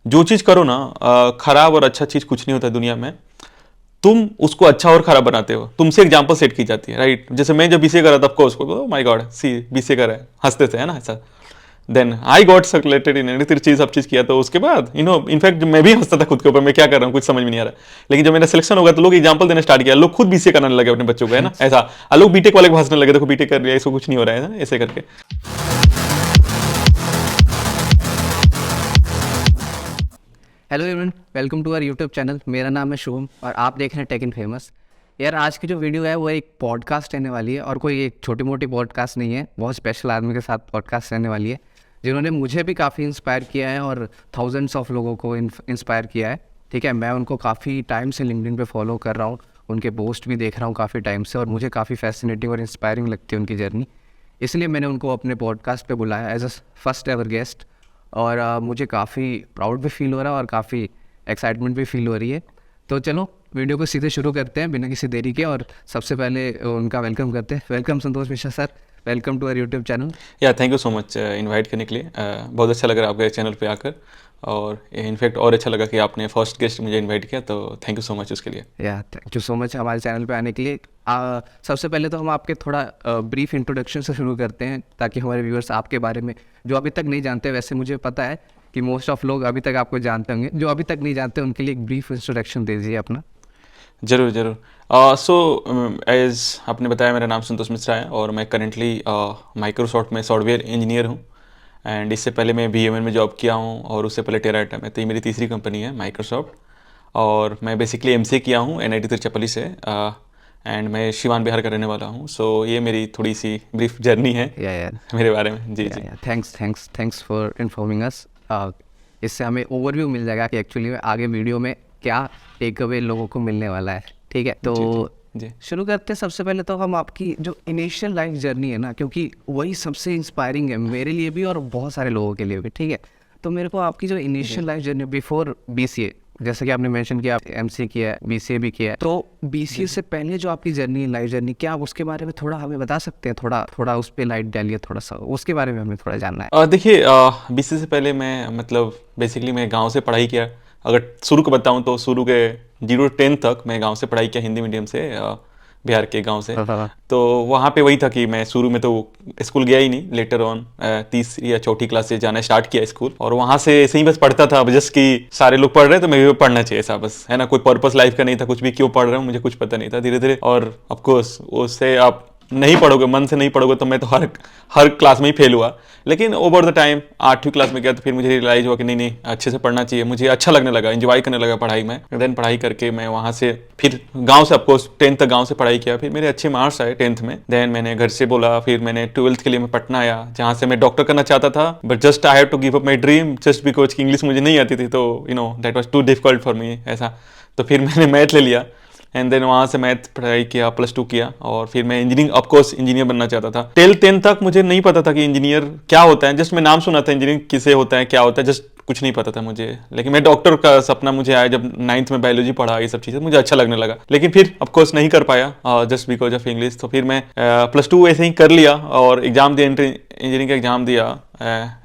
जो चीज़ करो ना, खराब और अच्छा चीज़ कुछ नहीं होता दुनिया में। तुम उसको अच्छा और खराब बनाते हो, तुमसे एग्जाम्पल सेट की जाती है, राइट। जैसे मैं जब बीसीए कर रहा था, of course my God see BCA कर रहा है, हंसते थे, है ना ऐसा। Then I got circulated in फिर चीज सब चीज किया, तो उसके बाद इनफैक्ट मैं भी हंसता था खुद के ऊपर, मैं क्या कर रहा हूँ कुछ समझ में नहीं आ रहा। लेकिन जब मेरा सिलेक्शन होगा तो लोग एग्जाम्पल देना स्टार्ट किया, लोग खुद बीसीए कराने लगे अपने बच्चों को, है ना ऐसा। लोग बीटेक वाले को हंसने लगे, देखो बीटेक कर लिया, इसको कुछ नहीं हो रहा है ना, ऐसे करके। Hello everyone, welcome to our YouTube channel. मेरा नाम है शुभम और आप देख रहे हैं टेक इन फेमस। यार आज की जो वीडियो है वो एक पॉडकास्ट रहने वाली है, और कोई एक छोटी मोटी पॉडकास्ट नहीं है, बहुत स्पेशल आदमी के साथ पॉडकास्ट रहने वाली है जिन्होंने मुझे भी काफ़ी इंस्पायर किया है और थाउजेंड्स ऑफ लोगों को इंस्पायर किया है। ठीक है, मैं उनको काफ़ी टाइम से लिंक्डइन पे फॉलो कर रहा हूँ, उनके पोस्ट भी देख रहा हूँ काफ़ी टाइम से, और मुझे काफ़ी फैसिनेटिंग और इंस्पायरिंग लगती है उनकी जर्नी। इसलिए मैंने उनको अपने पॉडकास्ट पे बुलाया as a first ever guest, और मुझे काफ़ी प्राउड भी फील हो रहा है और काफ़ी एक्साइटमेंट भी फील हो रही है। तो चलो वीडियो को सीधे शुरू करते हैं बिना किसी देरी के, और सबसे पहले उनका वेलकम करते हैं। Welcome Santosh Mishra sir, welcome to our YouTube channel. Yeah thank you so much invite करने के लिए। बहुत अच्छा लग रहा है आपके चैनल पे आकर, और इनफैक्ट और अच्छा लगा कि आपने फर्स्ट गेस्ट मुझे इनवाइट किया, तो थैंक यू सो मच उसके लिए। या थैंक यू सो मच हमारे चैनल पे आने के लिए। सबसे पहले तो हम आपके थोड़ा ब्रीफ इंट्रोडक्शन से शुरू करते हैं, ताकि हमारे व्यूअर्स आपके बारे में जो अभी तक नहीं जानते, वैसे मुझे पता है कि मोस्ट ऑफ लोग अभी तक आपको जानते होंगे, जो अभी तक नहीं जानते उनके लिए एक ब्रीफ इंट्रोडक्शन दीजिए अपना। जरूर जरूर। सो एज आपने बताया, मेरा नाम संतोष मिश्रा है और मैं करेंटली माइक्रोसॉफ्ट में सॉफ्टवेयर इंजीनियर हूँ। एंड इससे पहले मैं VMware में जॉब किया हूँ, और उससे पहले टेराटा में। तो ये मेरी तीसरी कंपनी है माइक्रोसॉफ्ट, और मैं बेसिकली MCA किया हूँ NIT तिरुचिरापल्ली से। एंड मैं शिवान बिहार का रहने वाला हूँ। सो ये मेरी थोड़ी सी ब्रीफ जर्नी है यार मेरे बारे में। जी जी। थैंक्स फॉर इन्फॉर्मिंग अस। इससे हमें ओवरव्यू मिल जाएगा कि एक्चुअली में आगे वीडियो में क्या टेक अवे लोगों को मिलने वाला है। ठीक है, तो जी शुरू करते हैं। सबसे पहले तो हम आपकी जो इनिशियल लाइफ जर्नी है ना, क्योंकि वही सबसे इंस्पायरिंग है मेरे लिए भी और बहुत सारे लोगों के लिए भी। ठीक है, तो मेरे को आपकी जो initial life journey before BCA, जैसे कि आपने मेंशन किया आप MCA किया है, BCA भी किया है, तो BCA से पहले जो आपकी जर्नी है, लाइफ जर्नी, क्या आप उसके बारे में थोड़ा हमें बता सकते हैं? थोड़ा उस पर लाइट डालिए, थोड़ा सा उसके बारे में हमें थोड़ा जानना है। देखिए, BCA से पहले मैं मतलब बेसिकली मैं गांव से पढ़ाई किया। अगर शुरू को बताऊं तो शुरू के 0 10 तक मैं गांव से पढ़ाई किया, हिंदी मीडियम से, बिहार के गांव से। तो वहाँ पे वही था कि मैं शुरू में तो स्कूल गया ही नहीं, लेटर ऑन तीसरी या चौथी क्लास से जाना स्टार्ट किया स्कूल, और वहाँ से ऐसे ही बस पढ़ता था, जस्ट कि सारे लोग पढ़ रहे हैं तो मैं भी पढ़ना चाहिए, ऐसा बस, है ना। कोई पर्पस लाइफ का नहीं था, कुछ भी क्यों पढ़ रहा हूँ मुझे कुछ पता नहीं था। धीरे धीरे, और ऑफकोर्स उससे आप नहीं पढ़ोगे, मन से नहीं पढ़ोगे, तो मैं तो हर क्लास में ही फेल हुआ। लेकिन ओवर द टाइम 8वीं क्लास में गया तो फिर मुझे रियलाइज हुआ कि नहीं नहीं, अच्छे से पढ़ना चाहिए, मुझे अच्छा लगने लगा, एंजॉय करने लगा पढ़ाई में। देन पढ़ाई करके मैं वहाँ से फिर गांव से, ऑफकोर्स 10th तक गांव से पढ़ाई किया। फिर मेरे अच्छे मार्क्स आए 10th में। देन मैंने घर से बोला, फिर मैंने 12th के लिए मैं पटना आया, जहाँ से मैं डॉक्टर करना चाहता था, but just I have to give up my dream, just because की इंग्लिश मुझे नहीं आती थी, तो that was too difficult for me, ऐसा। तो फिर मैंने मैथ ले लिया, एंड देन वहाँ से मैथ पढ़ाई किया, +2 किया, और फिर मैं इंजीनियरिंग, ऑफकोर्स इंजीनियर बनना चाहता था। 10th तक मुझे नहीं पता था कि इंजीनियर क्या होता है, जस्ट मैं नाम सुना था इंजीनियरिंग किसे होता है, क्या होता है, जस्ट कुछ नहीं पता था मुझे। लेकिन मैं डॉक्टर का सपना मुझे आया जब 9th में बायोलॉजी पढ़ा, ये सब चीज़ें मुझे अच्छा लगने लगा। लेकिन फिर ऑफकोर्स नहीं कर पाया जस्ट बिकॉज ऑफ इंग्लिश। तो फिर मैं +2 ऐसे ही कर लिया और एग्जाम दिया, इंजीनियरिंग का एग्जाम दिया,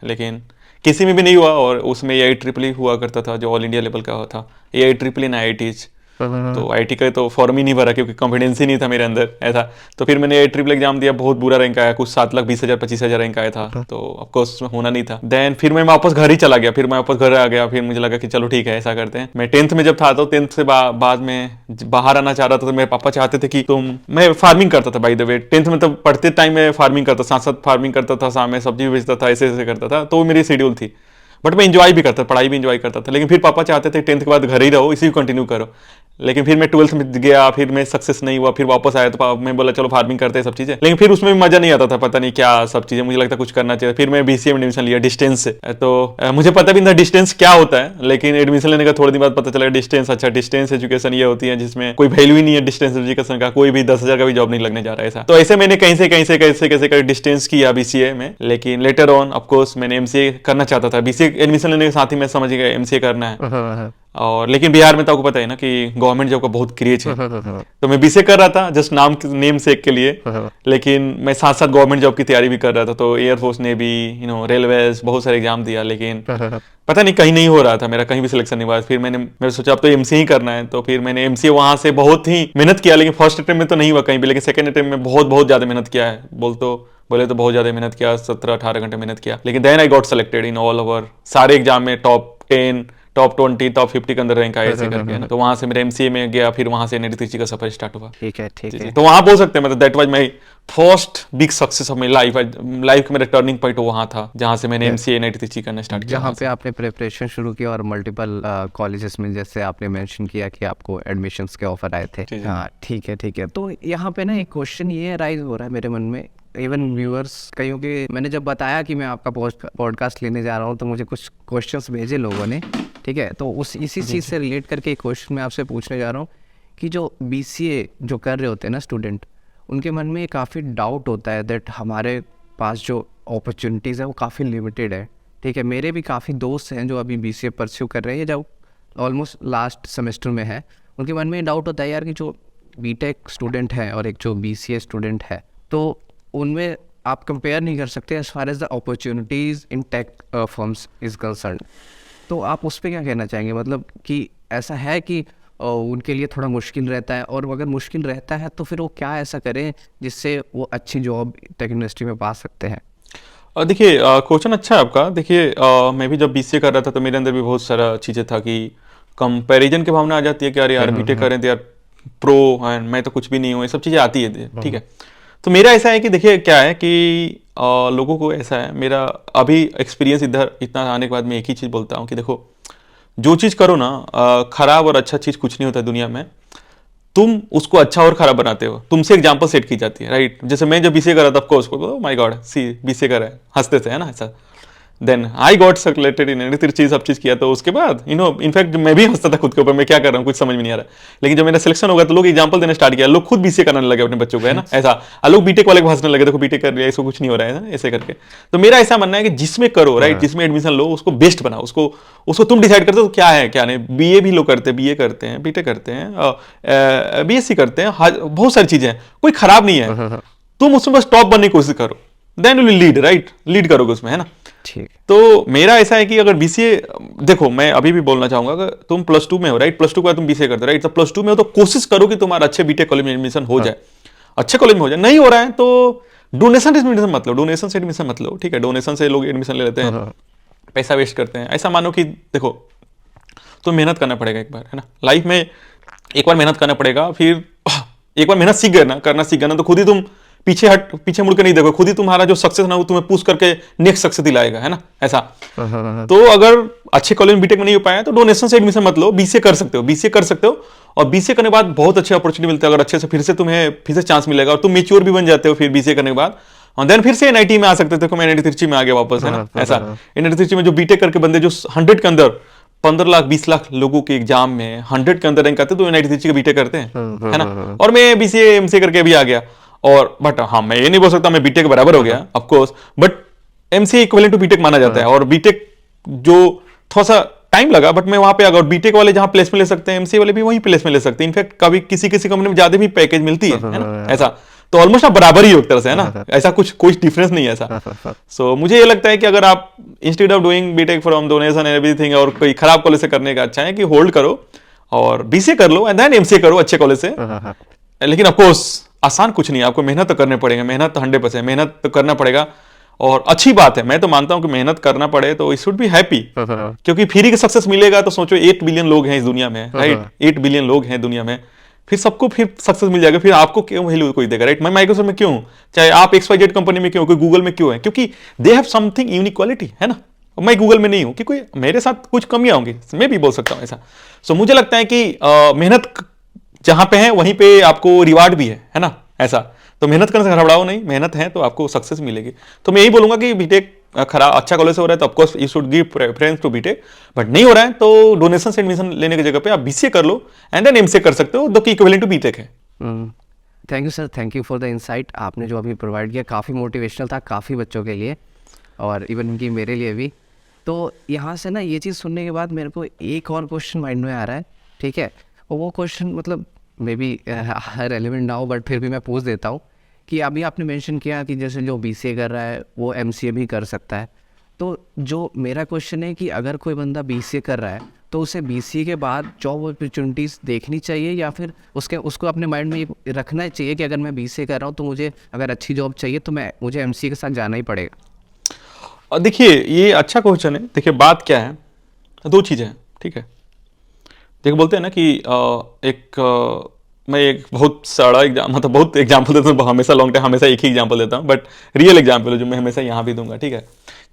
लेकिन किसी में भी नहीं हुआ। और उसमें AIEEE हुआ करता था, जो ऑल इंडिया लेवल का था, AIEEE एंड IITs। तो IT का तो फॉर्म ही नहीं भरा, क्योंकि कॉन्फिडेंस ही नहीं था मेरे अंदर, ऐसा। तो फिर मैंने AIEEE एग्जाम दिया, बहुत बुरा रैंक आया, कुछ 7,20,000 25,000 रैंक आया था, तो ऑफकोर्स होना नहीं था। देन फिर मैं वापस घर ही चला गया, फिर मैं वापस घर आ गया। फिर मुझे लगा कि चलो ठीक है, ऐसा करते हैं। मैं 10th में जब था, तो 10th से बाद में बाहर आना चाह रहा था, तो मेरे पापा चाहते थे कि मैं फार्मिंग करता था, बाय द वे 10th में, तब पढ़ते टाइम में फार्मिंग करता, साथ साथ फार्मिंग करता था, शाम में सब्जी बेचता था, ऐसे ऐसे करता था, तो मेरी शेड्यूल थी। बट मैं इंजॉय भी करता, पढ़ाई भी इंजॉय करता था। लेकिन फिर पापा चाहते थे 10th के बाद घर ही रहो, इसी को कंटिन्यू करो। लेकिन फिर मैं 12th में गया, फिर मैं सक्सेस नहीं हुआ, फिर वापस आया, तो मैं बोला चलो फार्मिंग करते हैं सब चीजें। लेकिन फिर उसमें भी मजा नहीं आता था, पता नहीं क्या सब चीजें, मुझे लगता कुछ करना चाहिए। फिर मैं BCA में एडमिशन लिया डिस्टेंस से। तो मुझे पता भी नहीं था डिस्टेंस क्या होता है, लेकिन एडमिशन लेने का थोड़े दिन बाद पता चला डिस्टेंस, अच्छा डिस्टेंस एजुकेशन ये होती है जिसमें कोई वैल्यू ही नहीं है डिस्टेंस एजुकेशन का, कोई भी 10,000 का भी जॉब नहीं लगने जा रहा है, ऐसा। तो ऐसे मैंने कहीं से कैसे कर डिस्टेंस किया BCA में। लेकिन लेटर ऑन ऑफकोर्स मैंने MCA करना चाहता था, BCA एडमिशन लेने के साथ ही मैं समझ गया MCA करना है। और लेकिन बिहार में तो आपको पता है ना कि गवर्नमेंट जॉब का बहुत क्रेज है। तो मैं बीसीए कर रहा था जस्ट नेम सेक के लिए, लेकिन मैं साथ साथ गवर्नमेंट जॉब की तैयारी भी कर रहा था। तो एयरफोर्स, नेवी, रेलवेज, बहुत सारे एग्जाम दिया, लेकिन पता नहीं कहीं नहीं हो रहा था मेरा, कहीं भी सिलेक्शन नहीं हुआ। फिर मैंने सोचा अब तो एमसीए ही करना है, तो फिर मैंने एमसीए वहां से बहुत ही मेहनत किया, लेकिन फर्स्ट अटेम्प्ट में तो नहीं हुआ कहीं भी, लेकिन सेकंड अटेम्प्ट में बहुत बहुत ज्यादा मेहनत किया है। बोले तो बहुत ज्यादा मेहनत किया, 17-18 घंटे मेहनत किया, लेकिन then I got selected in all over सारे एग्जाम में टॉप 10, टॉप 20, टॉप 50 के अंदर रैंक आया ऐसे करके ना। तो वहां से मेरा एमसीए में गया, फिर वहां से एनआईटी का सफर स्टार्ट हुआ। ठीक है। तो वहां बोल सकते हैं मतलब that was my first big success of my life. Life का मेरा टर्निंग पॉइंट वहां था जहां से मैंने एमसीए एनआईटी करना स्टार्ट किया, जहाँ पे आपने प्रिपरेशन शुरू किया और मल्टीपल कॉलेजेस में जैसे आपने मेंशन किया कि आपको एडमिशन्स के ऑफर आए थे। हाँ ठीक है। तो यहाँ पे ना एक क्वेश्चन ये राइज हो रहा है मेरे मन में, इवन व्यूअर्स कईयों के, मैंने जब बताया कि मैं आपका पॉडकास्ट लेने जा रहा हूँ तो मुझे कुछ क्वेश्चंस भेजे लोगों ने, ठीक है। तो इसी चीज़ से रिलेट करके एक क्वेश्चन मैं आपसे पूछने जा रहा हूँ कि जो बीसीए जो कर रहे होते हैं ना स्टूडेंट, उनके मन में काफ़ी डाउट होता है दैट हमारे पास जो अपॉर्चुनिटीज़ है वो काफ़ी लिमिटेड है, ठीक है। मेरे भी काफ़ी दोस्त हैं जो अभी बीसीए परस्यू कर रहे हैं, जो ऑलमोस्ट लास्ट सेमेस्टर में है। उनके मन में डाउट होता है यार कि जो बीटेक स्टूडेंट है और एक जो बीसीए स्टूडेंट है, तो उनमें आप कंपेयर नहीं कर सकते as far as the opportunities in tech firms is concern. तो आप उस पर क्या कहना चाहेंगे, मतलब कि ऐसा है कि उनके लिए थोड़ा मुश्किल रहता है, और अगर मुश्किल रहता है तो फिर वो क्या ऐसा करें जिससे वो अच्छी जॉब टेक इंडस्ट्री में पा सकते हैं? देखिए क्वेश्चन अच्छा है आपका। देखिए मैं भी जब बीसीए कर रहा था तो मेरे अंदर भी बहुत सारा चीज़ें था कि कंपैरिजन की भावना आ जाती है कि अरे यार बीटेक कर रहे थे यार, प्रो एंड मैं तो कुछ भी नहीं हूँ, ये सब चीज़ें आती है, ठीक है। तो मेरा ऐसा है कि देखिए क्या है कि लोगों को ऐसा है, मेरा अभी एक्सपीरियंस इधर इतना आने के बाद मैं एक ही चीज़ बोलता हूँ कि देखो जो चीज़ करो ना, खराब और अच्छा चीज़ कुछ नहीं होता दुनिया में, तुम उसको अच्छा और खराब बनाते हो, तुमसे एग्जांपल सेट की जाती है, राइट। जैसे मैं जब बीसीए कर रहा था of course my God see BCA कर रहा है, हंसते थे है ना ऐसा। Then I got circulated in चीज सब चीज किया, तो उसके बाद इनफैक्ट मैं भी हंसता था खुद के ऊपर, मैं क्या कर रहा हूँ कुछ समझ में नहीं आ रहा। लेकिन जब मेरा सिलेक्शन होगा तो लोग एग्जांपल देना स्टार्ट किया, लोग खुद बीसीए करने लगे अपने बच्चों को, है ना ऐसा। लोग बीटेक वाले को हंसने लगे, देखो बीटेक कर लिया इसको कुछ नहीं हो रहा है ऐसे करके। तो मेरा ऐसा मानना है कि जिसमें करो, राइट, जिसमें एडमिशन लो उसको बेस्ट बनाओ, उसको तुम डिसाइड करते हो क्या है क्या नहीं। बीए भी लोग करते हैं, बीए करते हैं, बीटेक करते हैं, बीएससी करते हैं, बहुत सारी चीजें हैं, कोई खराब नहीं है। तुम उसमें बस टॉप बनने की कोशिश करो, then you will lead, right, lead करोगे उसमें, है ना। ठीक। तो मेरा ऐसा है कि अगर बीसीए, देखो मैं अभी भी बोलना चाहूंगा, अगर तुम +2 में हो, राइट, +2 के बाद तुम बीसीए करते हो, राइट, तो +2 में हो तो कोशिश करो कि तुम्हारा अच्छे बीटेक कॉलेज में एडमिशन हो जाए, अच्छे कॉलेज में हो जाए। नहीं हो रहा है तो डोनेशन से एडमिशन मत लो, डोनेशन से एडमिशन मत लो, ठीक है। डोनेशन से लोग एडमिशन ले लेते हैं, पैसा वेस्ट करते हैं। ऐसा मानो कि देखो तुम्हें मेहनत करना पड़ेगा एक बार, है ना, लाइफ में एक बार मेहनत करना पड़ेगा, फिर एक बार मेहनत सीख गए ना, करना सीख गए ना, तो खुद ही तुम पीछे मुड़ के नहीं देखो, खुद ही तुम्हारा जो सक्सेस ना वो तुम्हें पुश करके नेक्स्ट सक्सेस दिलाएगा, है ना ऐसा। तो अगर अच्छे कॉलेज में बीटेक में नहीं हो पाया तो डोनेशन से एडमिशन मत लो, बीसीए कर सकते हो, बीसीए कर सकते हो। और बीसीए करने के बाद बहुत अच्छे अपॉर्चुनिटी मिलते हैं, अगर अच्छे से फिर से चांस मिलेगा और तुम मेच्योर भी बन जाते हो फिर बीसीए करने के बाद, और देन फिर से एनआईटी में आ सकते थे। मैं एनआईटी त्रिची में आ गया वापस, है ना ऐसा। एनआईटी त्रिची में जो बीटेक करके बंदे जो 100 के अंदर 15 लाख 20 लाख लोगों के एग्जाम में 100 के अंदर रैंक आते तो एनआईटी त्रिची के बीटेक करते हैं, है ना। और मैं बीसीए एमसीए करके अभी आ गया, और बट हाँ मैं ये नहीं बोल सकता मैं बीटेक बराबर हो गया of course, but MCA equivalent to BTech माना जाता है। और बीटेक जो थोड़ा सा टाइम लगा, बट मैं वहां पे अगर बीटेक वाले जहां प्लेसमेंट ले सकते हैं, एमसीए वाले भी वहीं प्लेसमेंट ले सकते हैं। इनफैक्ट कभी किसी कंपनी में ज्यादा भी पैकेज मिलती है ना ऐसा। तो ऑलमोस्ट आप बराबर ही हो एक तरह से, है ना ऐसा, कोई डिफरेंस नहीं है ऐसा। सो मुझे ये लगता है कि अगर आप instead of doing BTech from donation and everything और कोई खराब कॉलेज से करने का अच्छा है कि होल्ड करो और बीसीए कर लो एंड देन एमसीए करो अच्छे कॉलेज से। लेकिन ऑफकोर्स आसान कुछ नहीं है, आपको मेहनत तो करने पड़ेगा, मेहनत तो 100% मेहनत तो करना पड़ेगा। और अच्छी बात है, मैं तो मानता हूं कि मेहनत करना पड़े तो इट शुड बी हैप्पी, क्योंकि फ्री का सक्सेस मिलेगा तो सोचो 8 बिलियन लोग हैं इस दुनिया में, राइट, 8 बिलियन लोग हैं दुनिया में, फिर सबको फिर सक्सेस मिल जाएगा, फिर आपको क्यों वैल्यू कोई देगा, राइट। मैं माइक्रोसॉफ्ट में क्यों हूं, चाहे आप XYZ कंपनी में क्यों, कोई गूगल में क्यों है, क्योंकि they have something unique quality, है ना। मैं गूगल में नहीं हूं कि कोई मेरे साथ कुछ कमियां होंगी, मैं भी बोल सकता हूं ऐसा। सो मुझे लगता है कि मेहनत जहां पे है वहीं पे आपको रिवार्ड भी है ना ऐसा। तो मेहनत करने से घबराओ नहीं, मेहनत है तो आपको सक्सेस मिलेगी। तो मैं यही बोलूंगा कि बीटेक खराब अच्छा कॉलेज से हो रहा है तो of course you should give preference to BTech, but नहीं हो रहा है तो डोनेशन से एडमिशन लेने की जगह पे आप बीसीए कर लो एंड देन एमसीए कर सकते हो, जो कि इक्विवेलेंट टू बीटेक है। Thank you sir, thank you for the insight. आपने जो अभी प्रोवाइड किया काफ़ी मोटिवेशनल था काफ़ी बच्चों के लिए, और इवन इनकी मेरे लिए भी। तो यहाँ से ना ये चीज़ सुनने के बाद मेरे को एक और क्वेश्चन माइंड में आ रहा है, ठीक है, और वो क्वेश्चन मतलब मे बी रेलिवेंट ना हो, बट फिर भी मैं पूछ देता हूँ कि अभी आपने मेंशन किया कि जैसे जो बीसीए कर रहा है वो एमसीए भी कर सकता है। तो जो मेरा क्वेश्चन है कि अगर कोई बंदा बीसीए कर रहा है तो उसे बीसीए के बाद जॉब अपॉर्चुनिटीज़ देखनी चाहिए, या फिर उसको अपने माइंड में ये रखना चाहिए कि अगर मैं बीसीए कर रहा हूँ तो मुझे अगर अच्छी जॉब चाहिए तो मुझे एमसीए के साथ जाना ही पड़ेगा? और देखिए ये अच्छा क्वेश्चन है। देखिए बात क्या है, दो चीज़ें हैं, ठीक है। देखिए बोलते हैं ना कि मैं एक बहुत सारा मतलब बहुत एग्जाम्पल देता हूँ, हमेशा लॉन्ग टाइम हमेशा एक ही एग्जाम्पल देता हूँ, बट रियल एग्जाम्पल है जो मैं हमेशा यहाँ भी दूंगा, ठीक है।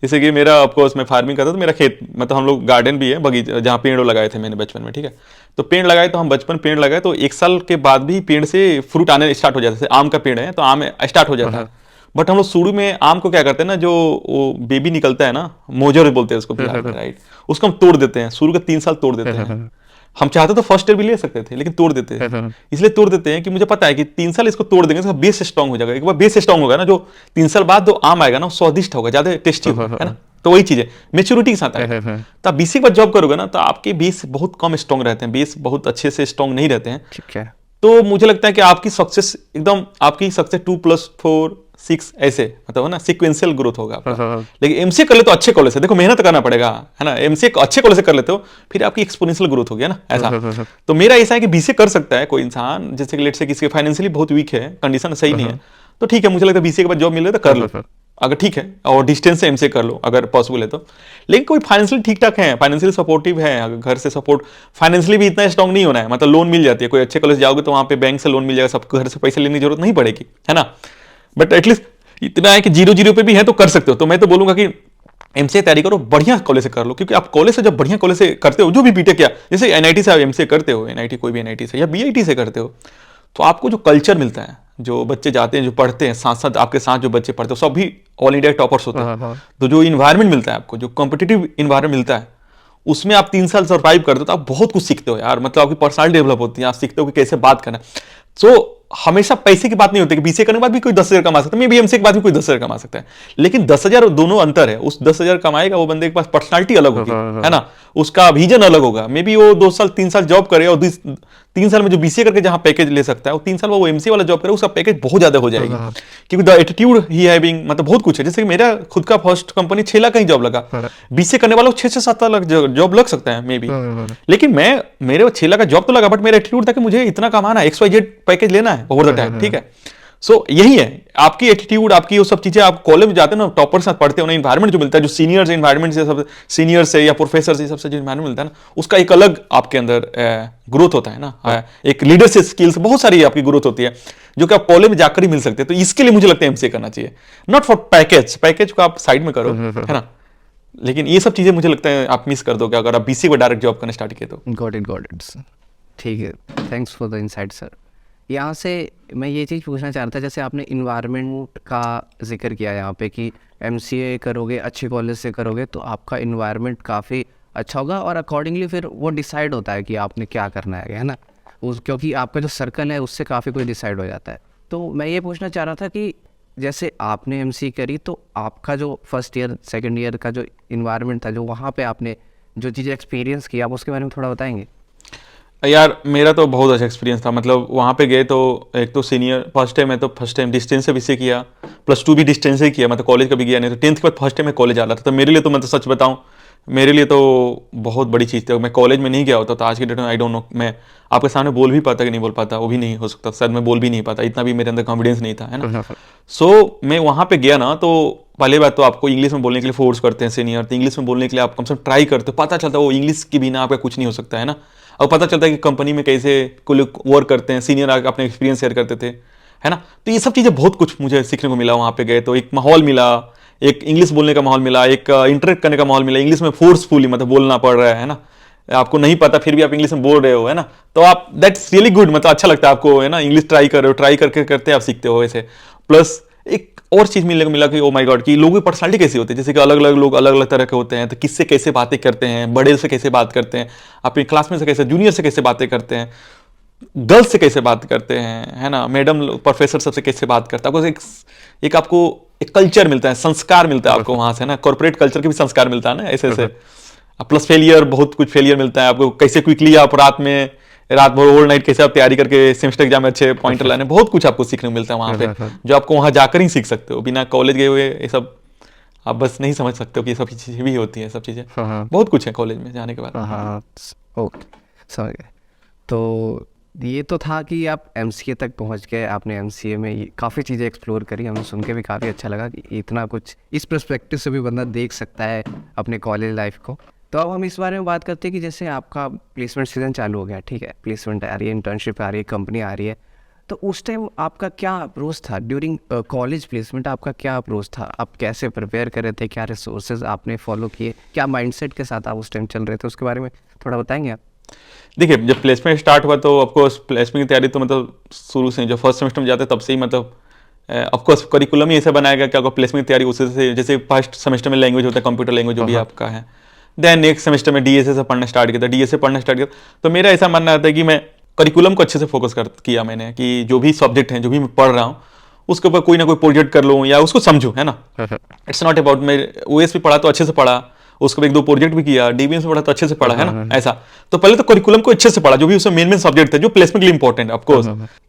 जैसे कि मेरा ऑफकोर्स मैं फार्मिंग करता था, तो मेरा खेत मतलब हम लोग गार्डन भी है, बगीचा, जहाँ पेड़ लगाए थे मैंने बचपन में, ठीक है। तो पेड़ लगाए, तो हम बचपन पेड़ लगाए तो एक साल के बाद भी पेड़ से फ्रूट आने स्टार्ट हो जाते थे। आम का पेड़ है तो आम स्टार्ट हो जाता है, बट हम लोग शुरू में आम को क्या करते हैं ना, जो वो बेबी निकलता है ना, मोजर बोलते हैं उसको बिहार में, राइट, उसको हम तोड़ देते हैं, शुरू के 3 साल तोड़ देते हैं। हम चाहते तो फर्स्ट ईयर भी ले सकते थे, लेकिन तोड़ देते हैं। इसलिए तोड़ देते हैं कि मुझे पता है कि 3 साल इसको तोड़ देंगे, इसका बेस स्ट्रांग हो जाएगा। एक बार बेस स्ट्रांग होगा ना, जो 3 साल बाद जो आम आएगा ना, वो स्वादिष्ट होगा, ज्यादा टेस्टी होगा, है ना। तो वही चीज है, मेच्योरिटी के साथ आएगा। तो आप बीसी के बाद जॉब करोगे ना, तो आपके बेस बहुत कम स्ट्रांग रहते हैं, बेस बहुत अच्छे से स्ट्रांग नहीं रहते हैं, ठीक है। तो मुझे लगता है कि आपकी सक्सेस एकदम, आपकी सक्सेस 2+4=6 ऐसे मतलब है ना, सिक्वेंशियल ग्रोथ होगा आपका। लेकिन एमसीए कर ले तो अच्छे कॉलेज से, देखो मेहनत करना पड़ेगा, है ना। एमसीए अच्छे कॉलेज से कर लेते हो, फिर आपकी एक्सपोनेंशियल ग्रोथ होगी, है ना, ऐसा। तो मेरा ऐसा है कि बीसीए कर सकता है कोई इंसान, जैसे कि लेट से किसी फाइनेंशियली बहुत वीक है, कंडीशन सही नहीं है, तो ठीक है, मुझे लगता है बीसीए के बाद जॉब मिले तो कर लो, अगर ठीक है, और डिस्टेंस से एमसीए कर लो अगर पॉसिबल है तो। लेकिन कोई फाइनेंशियली ठीक ठाक है, फाइनेंशियली सपोर्टिव है, अगर घर से सपोर्ट, फाइनेंशियली भी इतना स्ट्रांग नहीं होना है, मतलब लोन मिल जाती है, कोई अच्छे कॉलेज जाओगे तो वहाँ पे बैंक से लोन मिल जाएगा, सबको घर से पैसे लेने की जरूरत नहीं पड़ेगी, है ना। बट एटलीस्ट इतना है कि 0-0 पे भी है तो कर सकते हो। तो मैं तो बोलूंगा कि एमसीए तैयारी करो, बढ़िया कॉलेज से कर लो, क्योंकि आप कॉलेज से जब बढ़िया कॉलेज से करते हो, जो भी बीटेक, या जैसे एनआईटी से आप एमसीए करते हो, एनआईटी कोई भी एनआईटी से या बीआईटी से करते हो, तो आपको जो कल्चर मिलता है, जो बच्चे जाते हैं, जो पढ़ते हैं, साथ साथ आपके साथ जो बच्चे पढ़ते हो, सब भी ऑल इंडिया टॉपर्स होते हैं, तो जो इन्वायरमेंट मिलता है आपको, जो कॉम्पिटिटिव इन्वायरमेंट मिलता है, उसमें आप 3 साल सर्वाइव करते हो, तो आप बहुत कुछ सीखते हो यार, मतलब आपकी पर्सनालिटी डेवलप होती है, आप सीखते हो कि कैसे बात करना। सो हमेशा पैसे की बात नहीं होती कि बीसीए करने के बाद भी कोई 10,000 कमा सकता है, मे बी एमसीए के बाद भी कोई 10,000 कमा सकता है, लेकिन 10,000 दोनों अंतर है। उस 10,000 कमाएगा वो बंदे के पास पर्सनालिटी अलग होगी, है ना, उसका विजन अलग होगा। मे बी वो 2 साल 3 साल जॉब करे, और 3 साल में जो बीसीए करके जहां पैकेज ले सकता है, वो 3 साल में वो एमसीए वाला जॉब करे, उसका पैकेज बहुत ज्यादा हो जाएगी, क्योंकि द एटीट्यूड ही हैविंग, मतलब बहुत कुछ है। जैसे कि मेरा खुद का फर्स्ट कंपनी 6 लाख का ही जॉब लगा, बीसीए करने वालों को 6 से 7 लाख जॉब लग सकता है मे बी, लेकिन मेरे 6 लाख का जॉब तो लगा, बट मेरा एटीट्यूड था कि मुझे इतना कमाना है, XYZ पैकेज लेना है ओवर द टाइम, ठीक है। सो यही है आपकी एटीट्यूड, आपकी वो सब चीजें। आप कॉलेज में जाते हैं ना, टॉपर के साथ पढ़ते हो ना, इन्वायरमेंट जो मिलता है, जो सीनियर्स इन्वायरमेंट से, सब सीनियर से या प्रोफेसर से, सबसे जो इन्वायरमेंट मिलता है ना, उसका एक अलग आपके अंदर ग्रोथ होता है ना, एक लीडरशिप स्किल्स बहुत सारी आपकी ग्रोथ होती है, जो कि आप कॉलेज में जाकर ही मिल सकते हैं। तो इसके लिए मुझे लगता है एमसीए करना चाहिए, नॉट फॉर पैकेज को आप साइड में करो, है ना। लेकिन ये सब चीजें मुझे लगता है आप मिस कर दोगे अगर आप बीसीए को डायरेक्ट जॉब करना स्टार्ट किए तो। गॉट इट सर, ठीक है, thanks for the insight sir. यहाँ से मैं ये चीज़ पूछना चाह रहा था, जैसे आपने इन्वायरमेंट का जिक्र किया यहाँ पे कि एमसीए करोगे, अच्छे कॉलेज से करोगे तो आपका इन्वायरमेंट काफ़ी अच्छा होगा, और अकॉर्डिंगली फिर वो डिसाइड होता है कि आपने क्या करना है ना, क्योंकि आपका जो सर्कल है उससे काफ़ी कुछ डिसाइड हो जाता है। तो मैं ये पूछना चाह रहा था कि जैसे आपने एमसीए करी तो आपका जो फर्स्ट ईयर सेकेंड ईयर का जो इन्वायरमेंट था, जो वहाँ पे आपने जो चीज़ें एक्सपीरियंस की, आप उसके बारे में थोड़ा बताएंगे? यार मेरा तो बहुत अच्छा एक्सपीरियंस था। मतलब वहाँ पे गए तो एक तो सीनियर फर्स्ट टाइम डिस्टेंस से बीसीए किया, +2 भी डिस्टेंस से ही किया, मतलब कॉलेज कभी गया नहीं। तो 10th के बाद फर्स्ट टाइम मैं कॉलेज आ रहा था, तो मेरे लिए तो मैं तो सच बताऊँ, मेरे लिए तो बहुत बड़ी चीज़ थी। मैं कॉलेज में नहीं गया होता तो आज के डेट में आई डोंट नो मैं आपके सामने बोल भी पाता कि नहीं बोल पाता, वो भी नहीं हो सकता, शायद मैं बोल भी नहीं पाता, इतना भी मेरे अंदर कॉन्फिडेंस नहीं था, है ना। सो मैं वहाँ पे गया ना, तो पहले बात तो आपको इंग्लिश में बोलने के लिए फोर्स करते हैं सीनियर, तो इंग्लिश में बोलने के लिए आप कम से कम ट्राई करते हो, पता चलता है वो इंग्लिश के बिना आपका कुछ नहीं हो सकता, है ना। और पता चलता है कि कंपनी में कैसे कुल वर्क करते हैं, सीनियर आके अपने एक्सपीरियंस शेयर करते थे, है ना। तो ये सब चीज़ें बहुत कुछ मुझे सीखने को मिला वहाँ पे गए तो। एक माहौल मिला, एक इंग्लिश बोलने का माहौल मिला, एक इंटरेक्ट करने का माहौल मिला, इंग्लिश में फोर्सफुली मतलब बोलना पड़ रहा है ना, आपको नहीं पता फिर भी आप इंग्लिश में बोल रहे हो, है ना। तो आप दैट्स रियली गुड, मतलब अच्छा लगता है आपको, है ना। इंग्लिश ट्राई कर रहे हो, ट्राई करके करते आप सीखते हो ऐसे। प्लस एक और चीज मिलने को मिला कि ओ माय गॉड कि लोगों की पर्सनालिटी कैसी होती है, जैसे कि अलग अलग लोग अलग अलग तरह के होते हैं, तो किससे कैसे बातें करते हैं, बड़े से कैसे बात करते हैं, अपने क्लासमेट से कैसे, जूनियर से कैसे बातें करते हैं। गर्ल्स से कैसे बात करते हैं, है ना, मैडम प्रोफेसर सबसे कैसे बात करते हैं, आपको एक आपको एक कल्चर मिलता है, संस्कार मिलता है आपको वहां से, ना कॉर्पोरेट कल्चर के भी संस्कार मिलता है ना ऐसे ऐसे। प्लस फेलियर, बहुत कुछ फेलियर मिलता है आपको, कैसे क्विकली आप रात भर ओवर नाइट कैसे आप तैयारी करके सेमेस्टर एग्जाम में अच्छे पॉइंटर लाने, बहुत कुछ आपको सीखने को मिलता है वहां पे, जो आपको वहां जाकर ही सीख सकते हो, बिना कॉलेज गए हुए ये सब आप बस नहीं समझ सकते हो कि ये सब चीजें भी होती है, सब चीजें बहुत कुछ है कॉलेज में जाने के बाद। हाँ, ओके, समझ गए। तो ये तो था कि आप एमसीए तक पहुंच गए, आपने एमसीए में काफ़ी चीज़ें एक्सप्लोर करी, हमें सुन के भी काफ़ी अच्छा लगा कि इतना कुछ इस पर्सपेक्टिव से भी बंदा देख सकता है अपने कॉलेज लाइफ को। तो अब हम इस बारे में बात करते हैं कि जैसे आपका प्लेसमेंट सीजन चालू हो गया, ठीक है, प्लेसमेंट आ रही है, इंटर्नशिप आ रही है, कंपनी आ रही है, तो उस टाइम आपका क्या अप्रोच था ड्यूरिंग कॉलेज प्लेसमेंट? आपका क्या अप्रोच था? आप कैसे प्रिपेयर कर रहे थे? क्या रिसोर्सेज आपने फॉलो किए? क्या माइंडसेट के साथ आप उस टाइम चल रहे थे? उसके बारे में थोड़ा बताएंगे आप? देखिए, जब प्लेसमेंट स्टार्ट हुआ तो ऑफकोर्स प्लेसमेंट की तैयारी तो मतलब शुरू से, जब फर्स्ट सेमेस्टर में जाते तब से ही मतलब ऑफकोर्स करिकुलम ही ऐसा बनाया गया कि आपको प्लेसमेंट की तैयारी उसी से, जैसे फर्स्ट सेमेस्टर में लैंग्वेज होता है कंप्यूटर लैंग्वेज जो भी आपका है, देन नेक्स्ट सेमेस्टर में डीएसए से पढ़ना स्टार्ट किया था, डीएसए पढ़ना स्टार्ट किया। तो मेरा ऐसा मानना आता है कि मैं करिकुलम को अच्छे से फोकस किया मैंने, कि जो भी सब्जेक्ट है, जो भी मैं पढ़ रहा हूँ उसके ऊपर कोई ना कोई प्रोजेक्ट कर लूँ या उसको समझूँ, है ना। इट्स नॉट अबाउट, मैं ओएस भी पढ़ा तो अच्छे से पढ़ा, उसके बाद एक दो प्रोजेक्ट भी किया, डीबीएम से पढ़ा तो अच्छे से पढ़ा, है ना, ऐसा। तो पहले तो करिकुलम को अच्छे से पढ़ा, जो भी उसमें मेन सब्जेक्ट थे जो प्लेसमेंट के लिए इंपॉर्टेंट है ऑफकोर्स।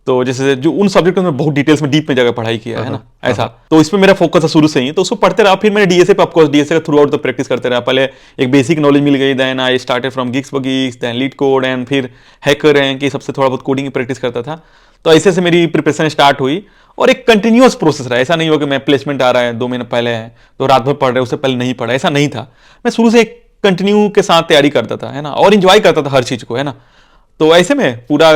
तो जैसे जो उन सब्जेक्ट में बहुत डिटेल्स में डीप में जाकर पढ़ाई किया, है ना, ऐसा। तो इसमें मेरा फोकस है शुरू से ही, तो उसको पढ़ते रहा। फिर मैंने डीएसए पे ऑफकोर्स डीएसए का थ्रू आउट तो प्रैक्टिस करते रहा। पहले एक बेसिक नॉलेज मिल गई, then I started from GeeksforGeeks, then LeetCode, and फिर हैकर रैंक, ये सबसे थोड़ा बहुत कोडिंग की प्रैक्टिस करता था। तो ऐसे से मेरी प्रिपरेशन स्टार्ट हुई, और एक कंटिन्यूअस प्रोसेस रहा। ऐसा नहीं हुआ कि मैं प्लेसमेंट आ रहा है 2 महीने पहले है तो रात भर पढ़ रहे, उससे पहले नहीं पढ़ा, ऐसा नहीं था। मैं शुरू से एक कंटिन्यू के साथ तैयारी करता था, है ना, और इंजॉय करता था हर चीज को, है ना। तो ऐसे में पूरा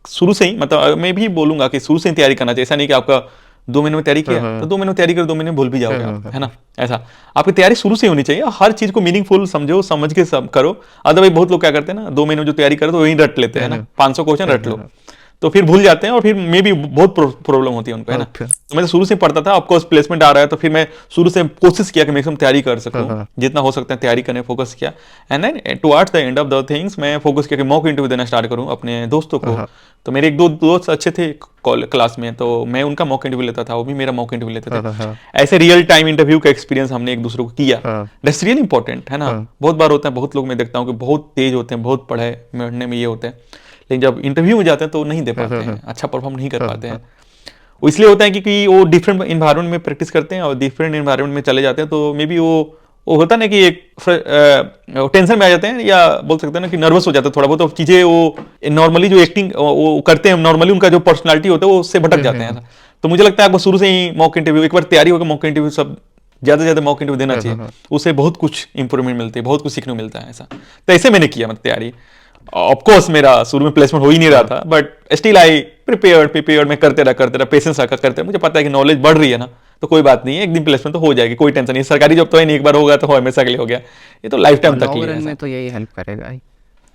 शुरू से ही, मतलब मैं भी बोलूंगा कि शुरू से ही तैयारी करना चाहिए। ऐसा नहीं कि आपका 2 महीने में तैयारी किया तो 2 महीने में तैयारी कर 2 महीने में भूल भी जाओगे आप, है ना, ऐसा। आपकी तैयारी शुरू से ही होनी चाहिए, हर चीज को मीनिंगफुल समझो, समझ के सब करो। अदरवाइज बहुत लोग क्या करते हैं ना, 2 महीने में जो तैयारी करो तो वही रट लेते हैं ना, 500 क्वेश्चन रट लो, तो फिर भूल जाते हैं और फिर मे भी बहुत प्रॉब्लम होती है उनको, है ना। तो मैं तो शुरू से पढ़ता था, ऑफकोर्स प्लेसमेंट आ रहा है तो फिर मैं शुरू से कोशिश किया कि मैक्सिमम तैयारी कर सकूं, जितना हो सकता है तैयारी करने फोकस किया। And then towards the end of the things मैं फोकस किया कि मॉक इंटरव्यू देना स्टार्ट करूं अपने दोस्तों को। तो मेरे एक दो दोस्त अच्छे थे क्लास में, तो मैं उनका मॉक इंटरव्यू लेता था, वो भी मेरा मॉक इंटरव्यू लेते थे। ऐसे रियल टाइम इंटरव्यू का एक्सपीरियंस हमने एक दूसरे को किया, दैट्स रियली इंपॉर्टेंट, है ना। बहुत बार होता है, बहुत लोग मैं देखता हूँ कि बहुत तेज होते हैं, बहुत पढ़ने में ये होते हैं, लेकिन जब इंटरव्यू में जाते हैं तो नहीं दे पाते हैं, अच्छा परफॉर्म नहीं कर पाते हैं। वो इसलिए होता है क्योंकि वो डिफरेंट इन्वायरमेंट में प्रैक्टिस करते हैं और डिफरेंट इन्वायरमेंट में चले जाते हैं, तो मे बी वो होता ना कि एक टेंशन में आ जाते हैं, या बोल सकते हैं ना कि नर्वस हो जाते हैं थोड़ा बहुत, तो चीजें वो नॉर्मली जो एक्टिंग वो करते हैं, नॉर्मली उनका जो पर्सनालिटी होता है वो उससे भटक जाते हैं। तो मुझे लगता है आपको शुरू से ही मॉक इंटरव्यू, एक बार तैयारी होकर मॉक इंटरव्यू सब ज्यादा से ज्यादा मॉक इंटरव्यू देना चाहिए, उससे बहुत कुछ इंप्रूवमेंट मिलती है, बहुत कुछ सीखने को मिलता है, ऐसा। तो ऐसे मैंने किया मतलब तैयारी। ऑफकोर्स मेरा शुरू में प्लेसमेंट हो ही नहीं रहा था, बट स्टिल आई प्रिपेयर्ड मैं करते रहा पेशेंस रखा करते, मुझे पता है कि नॉलेज बढ़ रही है ना, तो कोई बात नहीं है, एक दिन प्लेसमेंट तो हो जाएगी, कोई टेंशन नहीं। सरकारी जॉब तो है नहीं, एक बार होगा तो हमेशा के लिए हो गया, ये तो लाइफ टाइम तक ही है, में तो यही हेल्प करेगा ही।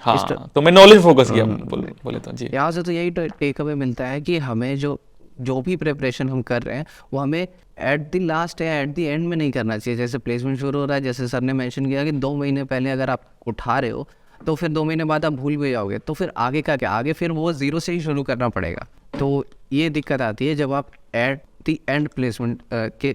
हाँ, तो मैं नॉलेज फोकस किया बोले तो जी। यहाँ से तो यही टेक अवे मिलता है कि हमें जो भी प्रिपरेशन हम कर रहे हैं वो हमें एट द लास्ट या एट द एंड में नहीं करना चाहिए। जैसे प्लेसमेंट शुरू हो रहा है, जैसे सर ने मेंशन किया कि 2 महीने पहले अगर आप उठा रहे हो तो फिर 2 महीने बाद आप भूल भी जाओगे, तो फिर आगे का क्या, आगे फिर वो जीरो से ही शुरू करना पड़ेगा। तो ये दिक्कत आती है जब आप एट दी एंड प्लेसमेंट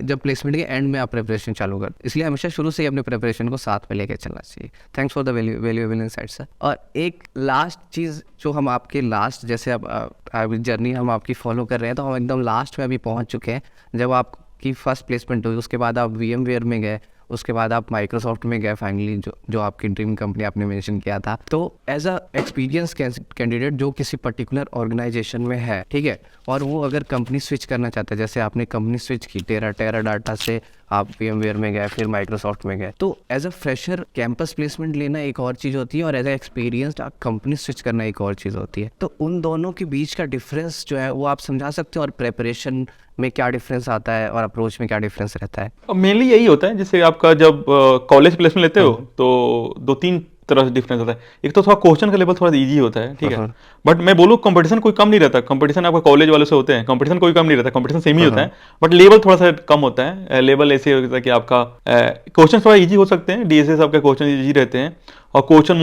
जब प्लेसमेंट के एंड में आप प्रिपरेशन चालू कर, इसलिए हमेशा शुरू से ही अपने प्रिपरेशन को साथ में लेके चलना चाहिए। Thanks for the valuable insight sir. और एक लास्ट चीज़ जो हम आपके लास्ट, जैसे अब जर्नी हम आपकी फॉलो कर रहे हैं, तो हम एकदम लास्ट में अभी पहुँच चुके हैं। जब आपकी फर्स्ट प्लेसमेंट हुई, उसके बाद आप VMware में गए, उसके बाद आप माइक्रोसॉफ्ट में गए फाइनली, जो आपकी ड्रीम कंपनी आपने मेंशन किया था। तो एज अ एक्सपीरियंस कैंडिडेट जो किसी पर्टिकुलर ऑर्गेनाइजेशन में है, ठीक है, और वो अगर कंपनी स्विच करना चाहता है, जैसे आपने कंपनी स्विच की टेराडाटा से आप VMware में गए, फिर माइक्रोसॉफ्ट में गए, तो as a fresher campus placement लेना एक और चीज़ होती है और as a experienced company switch करना एक और चीज़ होती है। तो उन दोनों के बीच का डिफरेंस जो है वो आप समझा सकते हो, और प्रेपरेशन में क्या डिफरेंस आता है और अप्रोच में क्या डिफरेंस रहता है? मेनली यही होता है, जैसे आपका जब कॉलेज प्लेसमेंट लेते हो तो 2-3 तरह से डिफरेंस होता है। एक तो थोड़ा क्वेश्चन का लेवल थोड़ा इजी होता है, ठीक है, बट मैं बोलूँ कंपटीशन कोई कम नहीं रहता। कंपटीशन आपका कॉलेज वालों से होते हैं, कंपटीशन कोई कम नहीं रहता, कंपटीशन सेम ही होता है, बट लेवल थोड़ा सा कम होता है। लेवल ऐसे होता है कि आपका क्वेश्चन थोड़ा इजी हो सकते हैं, डीएसए आपके क्वेश्चन इजी रहते हैं, और question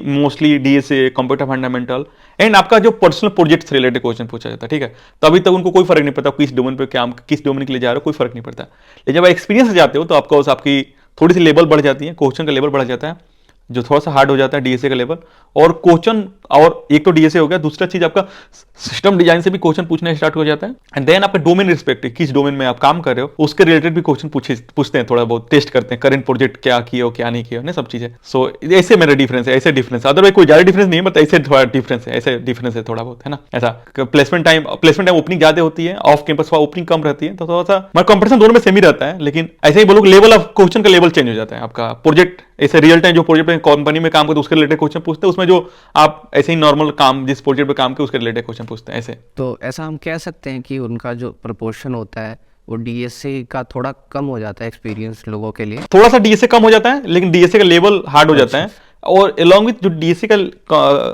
mostly DSA, computer fundamental and आपका जो पर्सनल प्रोजेक्ट से रिलेटेड क्वेश्चन पूछा जाता है, ठीक है। तो अभी तक उनको कोई फर्क नहीं पड़ता किस डोमेन पे काम, किस डोमेन के लिए जा रहे हो, कोई फर्क नहीं पड़ता। लेकिन जब एक्सपीरियंस से जाते हो तो आपका आपकी थोड़ी सी लेवल बढ़ जाती है, क्वेश्चन का लेवल बढ़ जाता है, जो थोड़ा सा हार्ड हो जाता है डीएसए का लेवल। और क्वेश्चन, और एक तो डीएसए हो गया, दूसरा चीज आपका सिस्टम डिजाइन से भी क्वेश्चन पूछना स्टार्ट हो जाता है। एंड देन आपका डोमेन रिस्पेक्टिव, किस डोमेन में आप काम कर रहे हो उसके रिलेटेड भी क्वेश्चन पूछते हैं, थोड़ा बहुत टेस्ट करते हैं, करंट प्रोजेक्ट क्या किया हो क्या नहीं किया ना, सब चीजें। सो ऐसे मेरा डिफरेंस है, ऐसे डिफरेंस, अदरवाइज कोई ज्यादा डिफरेंस नहीं है, बट ऐसे थोड़ा डिफरेंस है, ऐसे डिफरेंस है थोड़ा बहुत, है ना। ऐसा प्लेसमेंट टाइम ओपनिंग ज्यादा होती है, ऑफ कैंपस ओपनिंग कम रहती है, तो थोड़ा सा कंपटीशन दोनों में सेम ही रहता है। लेकिन ऐसे ही बोलो लेवल ऑफ क्वेश्चन का लेवल चेंज हो जाता है। आपका प्रोजेक्ट ऐसे रियल टाइम जो प्रोजेक्ट में कंपनी में काम करते हैं उसके रिलेटेड क्वेश्चन पूछते हैं, उसमें जो आप ऐसे ही नॉर्मल काम जिस प्रोजेक्ट पे काम के उसके रिलेटेड क्वेश्चन पूछते हैं ऐसे। तो ऐसा हम कह सकते हैं कि उनका जो प्रपोर्शन होता है वो डीएसए का थोड़ा कम हो जाता है एक्सपीरियंस लोगों के लिए। थोड़ा सा डीएसए कम हो जाता है, लेकिन डीएसए का लेवल हार्ड हो जाता है, और अलॉन्ग विथ जो डीएसए का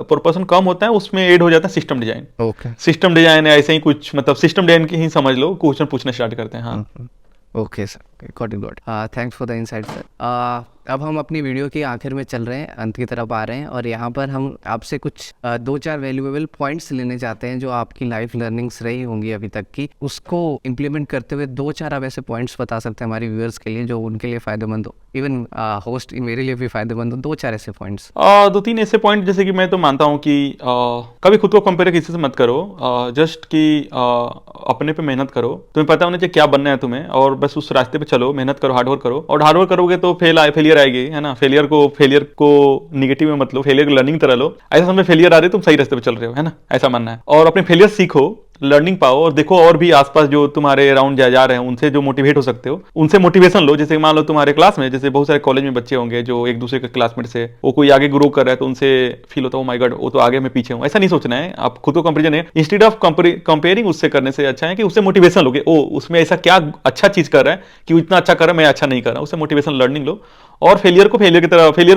प्रोपोर्शन कम होता है उसमें ऐड हो जाता है system design. Okay, system design ऐसे ही कुछ, मतलब सिस्टम डिजाइन की ही समझ लो, क्वेश्चन पूछना स्टार्ट करते हैं। हाँ, okay sir, got it, got. Thanks for the insight sir. अब हम अपनी वीडियो के आखिर में चल रहे हैं, अंत की तरफ आ रहे हैं, और यहाँ पर हम आपसे कुछ 2-4 वैल्यूएबल पॉइंट्स लेने चाहते हैं जो आपकी लाइफ लर्निंग्स रही होंगी अभी तक की, उसको इम्प्लीमेंट करते हुए 2-4 आप ऐसे पॉइंट्स बता सकते हैं हमारे व्यूअर्स के लिए जो उनके लिए फ़ायदेमंद हो, इवन होस्ट मेरे लिए भी फ़ायदेमंद हो। 2-4 ऐसे पॉइंट्स। 2-3 ऐसे पॉइंट, जैसे कि मैं तो मानता हूँ कि कभी खुद को कंपेयर किसी से मत करो, जस्ट कि अपने पे मेहनत करो। तुम्हें पता होना चाहिए क्या बनना है तुम्हें, और बस उस रास्ते पे चलो, मेहनत करो, हार्डवर्क करो, और हार्डवर्क करोगे तो फेलियर आएगी, है ना। फेलियर को निगेटिव में मत लो, फेलियर को लर्निंग तरह लो। ऐसा समझ फेलियर आ रही है, तुम सही रास्ते पे चल रहे हो, है ना, ऐसा मानना है। और अपने फेलियर सीखो, लर्निंग पाओ, और देखो और भी आसपास जो तुम्हारे अराउंड जा रहे हैं उनसे जो मोटिवेट हो सकते हो उनसे मोटिवेशन लो। जैसे मान लो तुम्हारे क्लास में, जैसे बहुत सारे कॉलेज में बच्चे होंगे जो एक दूसरे के क्लासमेट से वो कोई आगे ग्रो कर रहा है, तो उनसे फील होता है ओ माय गॉड वो तो आगे, मैं पीछे हूँ। ऐसा नहीं सोचना है, आप खुद को कंपेरिजन है, इंस्टेड ऑफ कंपेयरिंग उससे करने से अच्छा है कि उससे मोटिवेशन लोगे, ओ उसमें ऐसा क्या अच्छा चीज कर रहा है कि वो इतना अच्छा कर रहा है, मैं अच्छा नहीं कर रहा हूँ, उससे मोटिवेशन लर्निंग लो। और फेलियर को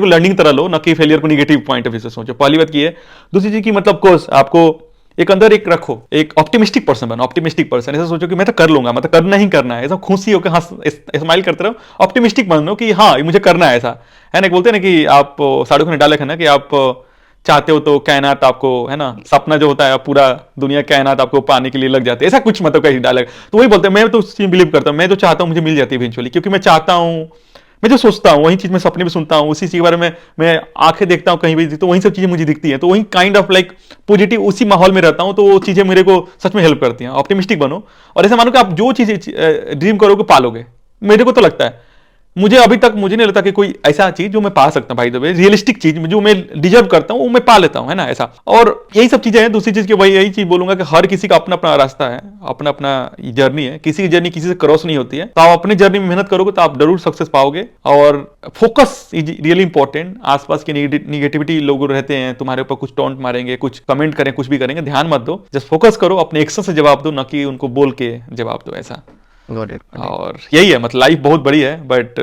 लर्निंग तरह लो, ना कि फेलियर को निगेटिव पॉइंट ऑफ व्यू से सोचो। पहली बात की है। दूसरी चीज की मतलब कोर्स आपको एक अंदर एक रखो, एक ऑप्टिमिस्टिक पर्सन बनो, ऑप्टिमिस्टिक पर्सन। ऐसा सोचो कि मैं तो कर लूंगा, मतलब करना ही करना है, ऐसा खुशी होकर हाँ स्माइल करते रहो, ऑप्टिमिस्टिक बनो कि हाँ मुझे करना है, ऐसा है ना। बोलते हैं ना कि आप शाहरुख ने डाला है ना कि आप चाहते हो तो कायनात आपको, है ना, सपना जो होता है पूरा दुनिया कायनात आपको पाने के लिए लग जाती है, ऐसा कुछ मतलब कहीं डायलॉग। तो वही बोलते हैं, मैं तो उस चीज बिलीव करता हूँ, मैं जो चाहता हूँ मुझे मिल जाती है इवेंचुअली, क्योंकि मैं चाहता हूँ, मैं जो सोचता हूँ वही चीज मैं सपने में सुनता हूँ, उसी चीज के बारे में मैं आंखें देखता हूँ कहीं भी, तो वही सब चीजें मुझे दिखती हैं, तो वही काइंड ऑफ लाइक पॉजिटिव उसी माहौल में रहता हूँ, तो वो चीजें मेरे को सच में हेल्प करती हैं। ऑप्टिमिस्टिक बनो, और ऐसा मानो कि आप जो चीज ड्रीम करोगे पालोगे। मेरे को तो लगता है, मुझे अभी तक मुझे नहीं लगता कि कोई ऐसा चीज जो मैं पा सकता हूँ, भाई द वे रियलिस्टिक चीज जो मैं डिजर्व करता हूँ वो मैं पा लेता हूँ, है ना, ऐसा। और यही सब चीजें हैं। दूसरी चीज की वही यही चीज बोलूंगा कि हर किसी का अपना अपना रास्ता है, अपना अपना जर्नी है, किसी की जर्नी किसी से क्रॉस नहीं होती है। तो आप अपनी जर्नी में मेहनत करोगे तो आप जरूर सक्सेस पाओगे। और फोकस इज रियली इंपॉर्टेंट। आसपास के निगेटिविटी लोग रहते हैं, तुम्हारे ऊपर कुछ टॉन्ट मारेंगे, कुछ कमेंट करें, कुछ भी करेंगे, ध्यान मत दो, जस्ट फोकस करो, अपने एक्शन से जवाब दो, न कि उनको बोल के जवाब दो, ऐसा। और यही है, मतलब लाइफ बहुत बड़ी है, बट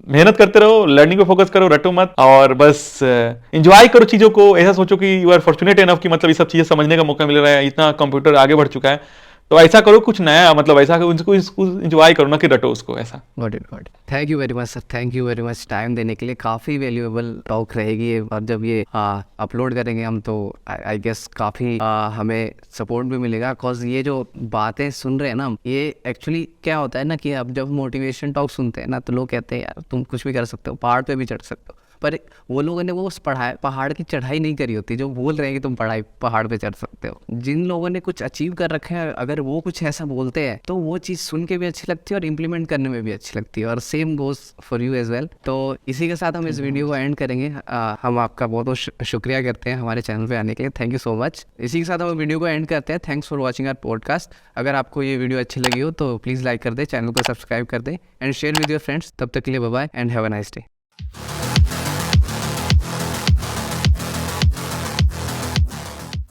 मेहनत करते रहो, लर्निंग पे फोकस करो, रटो मत, और बस एंजॉय करो चीजों को। ऐसा सोचो कि यू आर फॉर्चुनेट एनफ कि मतलब ये सब चीजें समझने का मौका मिल रहा है, इतना कंप्यूटर आगे बढ़ चुका है, तो ऐसा करो कुछ नया, मतलब ऐसा उसको एंजॉय करो, ना कि रटो उसको, ऐसा। Got it, got. Thank you very much sir, thank you very much time देने के लिए। काफ़ी वैल्यूएबल टॉक रहेगी, और जब ये अपलोड करेंगे हम तो आई गेस काफ़ी हमें सपोर्ट भी मिलेगा, बिकॉज ये जो बातें सुन रहे हैं ना हम, ये एक्चुअली क्या होता है ना कि अब जब मोटिवेशन टॉक सुनते हैं ना तो लोग कहते हैं यार तुम कुछ भी कर सकते हो, पहाड़ पे भी चढ़ सकते हो, पर वो लोगों ने वो उस पहाड़ की चढ़ाई नहीं करी होती जो बोल रहे हैं कि तुम पहाड़ पे चढ़ सकते हो। जिन लोगों ने कुछ अचीव कर रखे हैं, अगर वो कुछ ऐसा बोलते हैं तो वो चीज़ सुन के भी अच्छी लगती है और इम्प्लीमेंट करने में भी अच्छी लगती है, और same goes for you as well. तो इसी के साथ हम इस वीडियो को एंड करेंगे। हम आपका बहुत बहुत शुक्रिया करते हैं हमारे चैनल पे आने के लिए, थैंक यू सो मच। इसी के साथ हम वीडियो को एंड करते हैं। Thanks for watching our podcast. अगर आपको ये वीडियो अच्छी लगी हो तो प्लीज़ लाइक कर दे, चैनल को सब्सक्राइब कर दे, and share with your friends. तब तक के लिए bye bye and have a nice day.